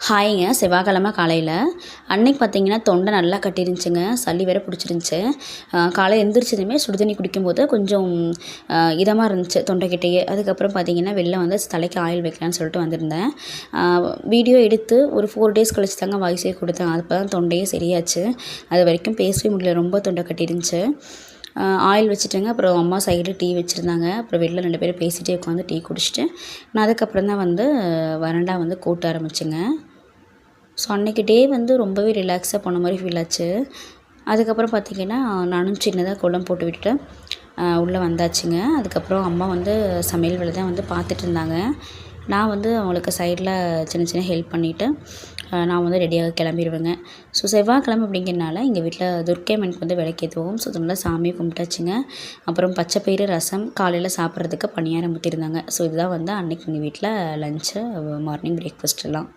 ஹாய்ங்க. செவ்வாய்க்கிழமை காலையில் அன்னைக்கு பார்த்தீங்கன்னா தொண்டை நல்லா கட்டிருந்துச்சுங்க. சளி வேற பிடிச்சிருந்துச்சு. காலையில் எந்திரிச்சதுமே சுடு தண்ணி குடிக்கும்போது கொஞ்சம் இதமாக இருந்துச்சு தொண்டைக்கிட்டேயே. அதுக்கப்புறம் பார்த்தீங்கன்னா வெளில வந்து தலைக்கு ஆயில் வைக்கலான்னு சொல்லிட்டு வந்திருந்தேன். வீடியோ எடுத்து ஒரு 4 டேஸ் கழிச்சு தாங்க வாய்ஸே கொடுத்தேன். அப்போ தான் தொண்டையே சரியாச்சு. அது வரைக்கும் பேசவே முடியல. ரொம்ப தொண்டை கட்டிருந்துச்சு. ஆயில் வச்சுட்டேங்க. அப்புறம் அம்மா சைடில் டீ வச்சுருந்தாங்க. அப்புறம் வெளில 2 பேரும் பேசிகிட்டே உட்காந்து டீ குடிச்சிட்டு நான் அதுக்கப்புறம் தான் வந்து வராண்டா வந்து கூட்ட ஆரம்பிச்சேங்க. ஸோ அன்றைக்கி டே வந்து ரொம்பவே ரிலாக்ஸாக போன மாதிரி ஃபீல் ஆச்சு. அதுக்கப்புறம் பார்த்திங்கன்னா நானும் சின்னதாக கோலம் போட்டு விட்டுட்டு உள்ளே வந்தாச்சுங்க. அதுக்கப்புறம் அம்மா வந்து சமையல் வேலை தான் வந்து பார்த்துட்டு இருந்தாங்க. நான் வந்து அவங்களுக்கு சைடில் சின்ன சின்ன ஹெல்ப் பண்ணிவிட்டு நான் வந்து ரெடியாக கிளம்பிடுவேங்க. ஸோ செவ்வாய்க்கிழமை அப்படிங்கிறனால எங்கள் வீட்டில் துர்க்கை அம்மனுக்கு வந்து விளக்கேற்றுவோம். ஸோ நல்லா சாமியை கும்பிட்டாச்சுங்க. அப்புறம் பச்சைப்பயிறு ரசம் காலையில் சாப்பிட்றதுக்கு பணியாரம் ஊற்றிருந்தாங்க. ஸோ இதுதான் வந்து அன்றைக்கி எங்கள் வீட்டில் லஞ்சு மார்னிங் பிரேக்ஃபாஸ்ட்டெல்லாம்.